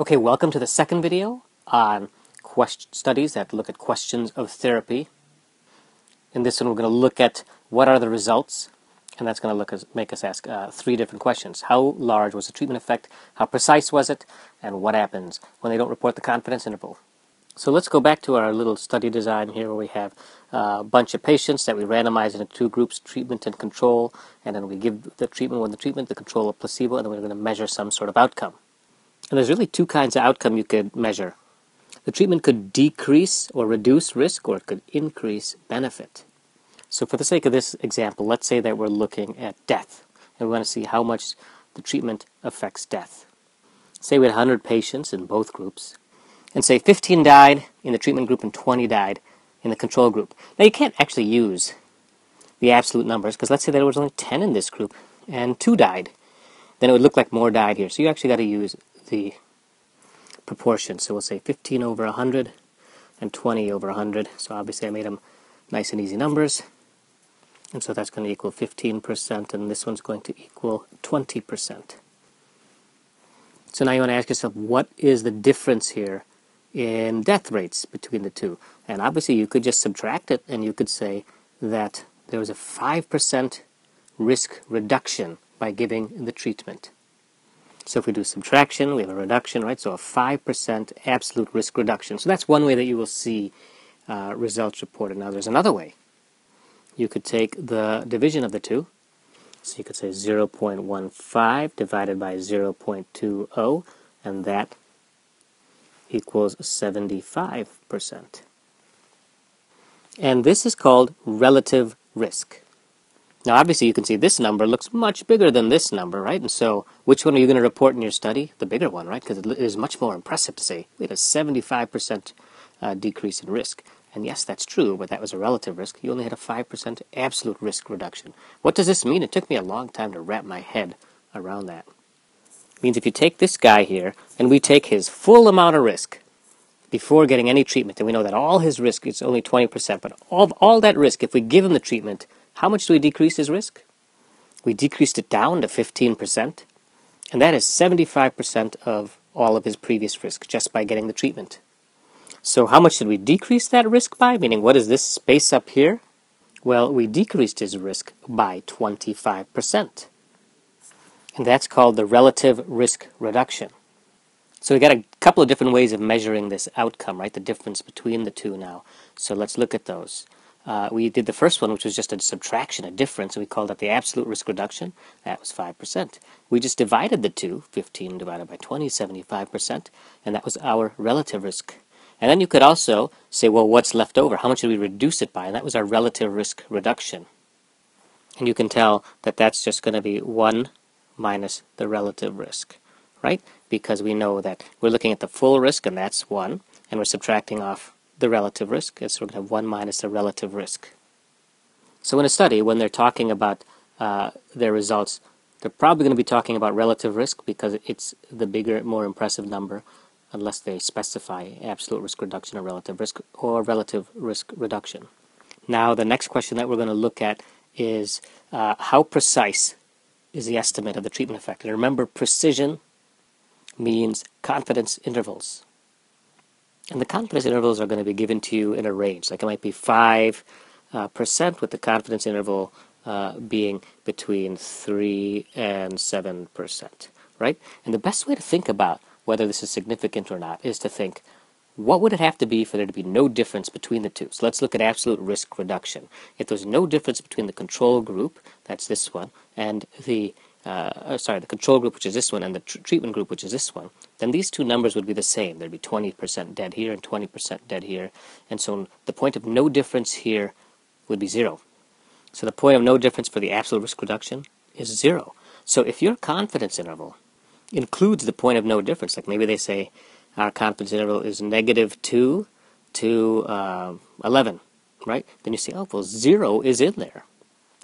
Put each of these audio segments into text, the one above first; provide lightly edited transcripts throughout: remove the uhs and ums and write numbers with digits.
Okay, welcome to the second video on studies that look at questions of therapy. In this one, we're going to look at what are the results, and that's going to make us ask three different questions. How large was the treatment effect? How precise was it? And what happens when they don't report the confidence interval? So let's go back to our little study design here where we have a bunch of patients that we randomize into two groups, treatment and control, and then we give the treatment, the control of placebo, and then we're going to measure some sort of outcome. And there's really two kinds of outcome you could measure. The treatment could decrease or reduce risk, or it could increase benefit. So for the sake of this example, let's say that we're looking at death, and we want to see how much the treatment affects death. Say we had 100 patients in both groups, and say 15 died in the treatment group and 20 died in the control group. Now you can't actually use the absolute numbers, because let's say there was only 10 in this group, and 2 died. Then it would look like more died here. So you actually got to use the proportion. So we'll say 15 over 100 and 20 over 100. So obviously I made them nice and easy numbers. And so that's going to equal 15%, and this one's going to equal 20%. So now you want to ask yourself, what is the difference here in death rates between the two? And obviously you could just subtract it, and you could say that there was a 5% risk reduction by giving the treatment. So if we do subtraction, we have a reduction, right? So a 5% absolute risk reduction. So that's one way that you will see results reported. Now there's another way. You could take the division of the two. So you could say 0.15 divided by 0.20, and that equals 75%. And this is called relative risk. Now, obviously, you can see this number looks much bigger than this number, right? And so, which one are you going to report in your study? The bigger one, right? Because it is much more impressive to say we had a 75% decrease in risk. And yes, that's true, but that was a relative risk. You only had a 5% absolute risk reduction. What does this mean? It took me a long time to wrap my head around that. It means if you take this guy here, and we take his full amount of risk before getting any treatment, and we know that all his risk is only 20%, but all that risk, if we give him the treatment, how much do we decrease his risk? We decreased it down to 15%, and that is 75% of all of his previous risk just by getting the treatment. So how much did we decrease that risk by? Meaning, what is this space up here? Well, we decreased his risk by 25%. And that's called the relative risk reduction. So we got a couple of different ways of measuring this outcome, right? The difference between the two now. So let's look at those. We did the first one, which was just a subtraction, a difference, and we called that the absolute risk reduction. That was 5%. We just divided the two, 15 divided by 20, 75%, and that was our relative risk. And then you could also say, well, what's left over? How much did we reduce it by? And that was our relative risk reduction. And you can tell that that's just going to be 1 minus the relative risk, right? Because we know that we're looking at the full risk, and that's 1, and we're subtracting off the relative risk, so we're going to have 1 minus the relative risk. So in a study, when they're talking about their results, they're probably going to be talking about relative risk because it's the bigger, more impressive number, unless they specify absolute risk reduction or relative risk reduction. Now, the next question that we're going to look at is how precise is the estimate of the treatment effect? And remember, precision means confidence intervals. And the confidence intervals are going to be given to you in a range. Like it might be 5% with the confidence interval being between 3 and 7%, right? And the best way to think about whether this is significant or not is to think, what would it have to be for there to be no difference between the two? So let's look at absolute risk reduction. If there's no difference between the control group, that's this one, and the control group, which is this one, and the treatment group, which is this one, then these two numbers would be the same. There'd be 20% dead here and 20% dead here. And so the point of no difference here would be 0. So the point of no difference for the absolute risk reduction is 0. So if your confidence interval includes the point of no difference, like maybe they say our confidence interval is -2 to 11, right? Then you say, oh, well, 0 is in there.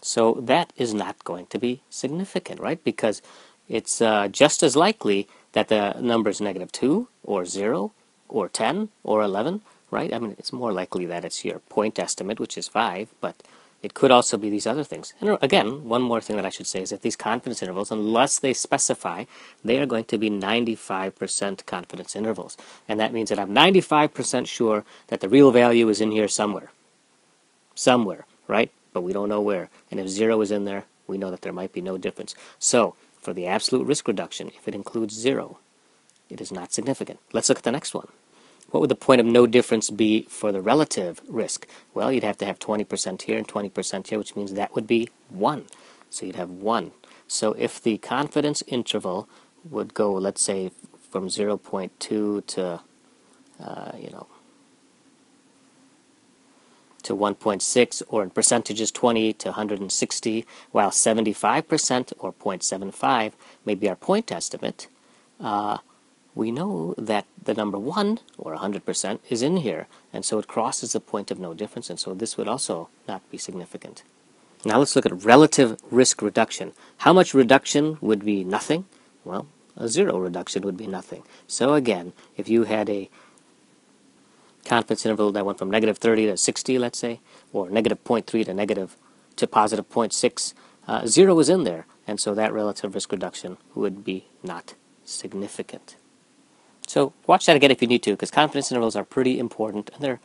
So that is not going to be significant, right? Because it's just as likely that the number is -2 or 0 or 10 or 11, right? I mean, it's more likely that it's your point estimate, which is 5, but It could also be these other things. And again, one more thing that I should say is that these confidence intervals, unless they specify, they are going to be 95% confidence intervals. And that means that I'm 95% sure that the real value is in here somewhere. Somewhere, right? But we don't know where. And if 0 is in there, we know that there might be no difference. So, for the absolute risk reduction, if it includes 0, it is not significant. Let's look at the next one. What would the point of no difference be for the relative risk? Well, you'd have to have 20% here and 20% here, which means that would be 1. So you'd have 1. So if the confidence interval would go, let's say, from 0.2 to, to 1.6, or in percentages 20 to 160, while 75% or 0.75 may be our point estimate, we know that the number 1, or 100%, is in here, and so it crosses the point of no difference, and so this would also not be significant. Now let's look at relative risk reduction. How much reduction would be nothing? Well, a 0 reduction would be nothing. So again, if you had a confidence interval that went from negative 30 to 60, let's say, or negative 0.3 to positive 0.6, 0 is in there, and so that relative risk reduction would be not significant. So watch that again if you need to, because confidence intervals are pretty important, and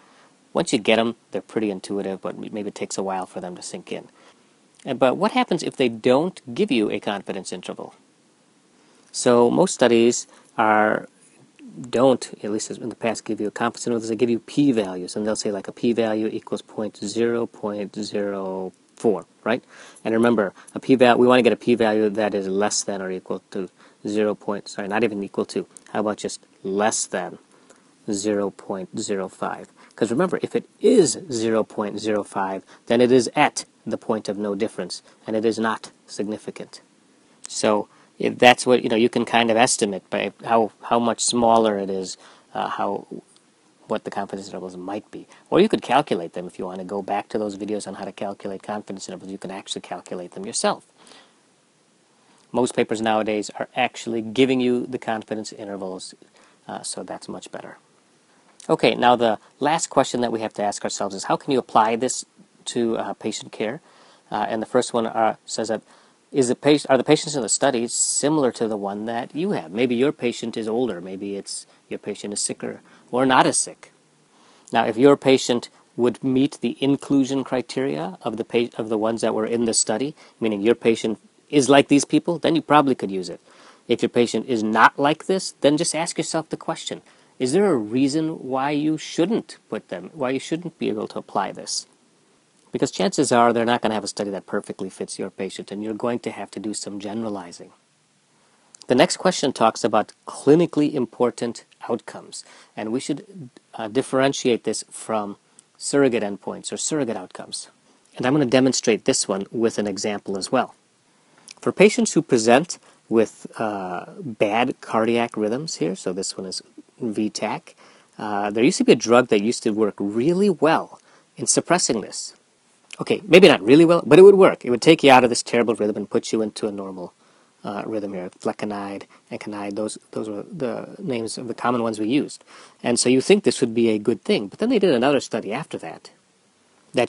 once you get them, they're pretty intuitive, but maybe it takes a while for them to sink in. But what happens if they don't give you a confidence interval? So most studies don't, at least in the past, give you a confidence interval. They give you p-values, and they'll say like a p-value equals 0.04, right? And remember, we want to get a p-value that is less than or equal to not even equal to. How about just less than 0.05? Because remember, if it is 0.05, then it is at the point of no difference, and it is not significant. So that's what you can kind of estimate by how much smaller it is, what the confidence intervals might be. Or you could calculate them if you want to go back to those videos on how to calculate confidence intervals. You can actually calculate them yourself. Most papers nowadays are actually giving you the confidence intervals, so that's much better. Okay, now the last question that we have to ask ourselves is, how can you apply this to patient care? And the first one says that, are the patients in the study similar to the one that you have? Maybe your patient is older, maybe your patient is sicker, or not as sick. Now, if your patient would meet the inclusion criteria of the ones that were in the study, meaning your patient is like these people, then you probably could use it. If your patient is not like this, then just ask yourself the question, is there a reason why you shouldn't be able to apply this? Because chances are they're not going to have a study that perfectly fits your patient, and you're going to have to do some generalizing. The next question talks about clinically important outcomes, and we should differentiate this from surrogate endpoints or surrogate outcomes. And I'm going to demonstrate this one with an example as well. For patients who present with bad cardiac rhythms here, so this one is VTAC, there used to be a drug that used to work really well in suppressing this. Okay, maybe not really well, but it would work. It would take you out of this terrible rhythm and put you into a normal rhythm here. Flecainide, Encanide, those were the names of the common ones we used. And so you think this would be a good thing. But then they did another study after that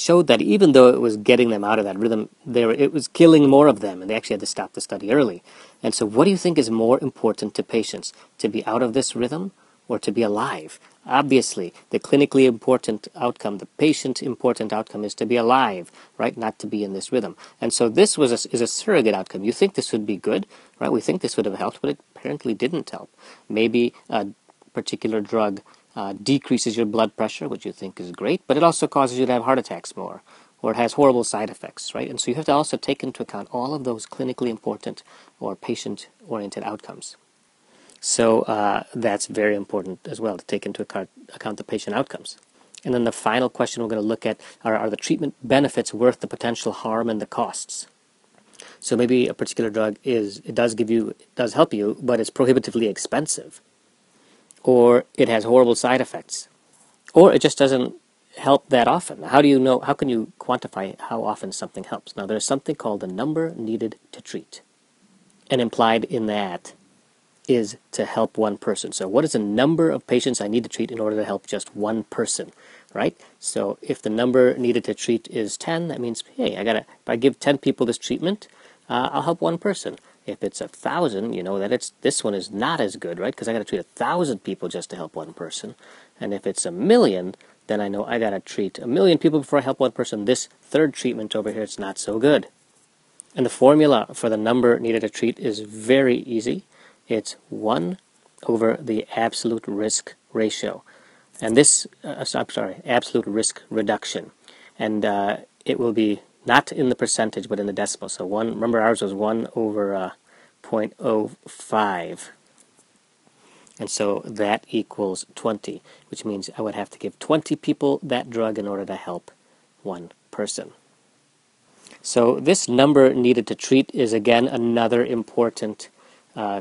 showed that even though it was getting them out of that rhythm, it was killing more of them, and they actually had to stop the study early. And so what do you think is more important to patients, to be out of this rhythm or to be alive? Obviously, the clinically important outcome, the patient-important outcome is to be alive, right, not to be in this rhythm. And so this is a surrogate outcome. You think this would be good, right? We think this would have helped, but it apparently didn't help. Maybe a particular drug decreases your blood pressure, which you think is great, but it also causes you to have heart attacks more, or it has horrible side effects, right? And so you have to also take into account all of those clinically important or patient-oriented outcomes. So that's very important as well, to take into account the patient outcomes. And then the final question we're going to look at are the treatment benefits worth the potential harm and the costs? So maybe a particular drug does help you, but it's prohibitively expensive, or it has horrible side effects, or it just doesn't help that often. How can you quantify how often something helps? Now, there's something called the number needed to treat, and implied in that is to help one person. So what is the number of patients I need to treat in order to help just one person, right? So if the number needed to treat is 10, that means, hey, if I give 10 people this treatment, I'll help one person. If it's 1,000, you know that this one is not as good, right? Because I got to treat 1,000 people just to help one person. And if it's 1,000,000, then I know I got to treat 1,000,000 people before I help one person. This third treatment over here, it's not so good. And the formula for the number needed to treat is very easy. It's 1 over the absolute risk ratio. And this, absolute risk reduction. And it will be not in the percentage, but in the decimal. So remember ours was 1 over 0.05. And so that equals 20, which means I would have to give 20 people that drug in order to help one person. So this number needed to treat is, again, another important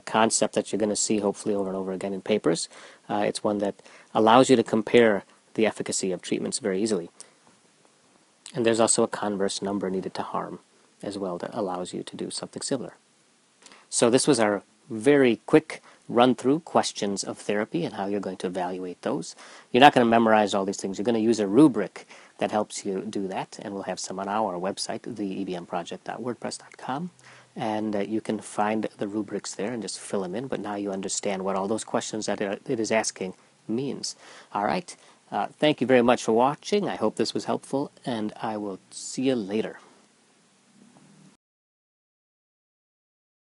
concept that you're going to see hopefully over and over again in papers. It's one that allows you to compare the efficacy of treatments very easily. And there's also a converse number needed to harm as well that allows you to do something similar. So this was our very quick run-through questions of therapy and how you're going to evaluate those. You're not going to memorize all these things. You're going to use a rubric that helps you do that, and we'll have some on our website, theebmproject.wordpress.com, and you can find the rubrics there and just fill them in, but now you understand what all those questions that it is asking means. All right. Thank you very much for watching. I hope this was helpful, and I will see you later.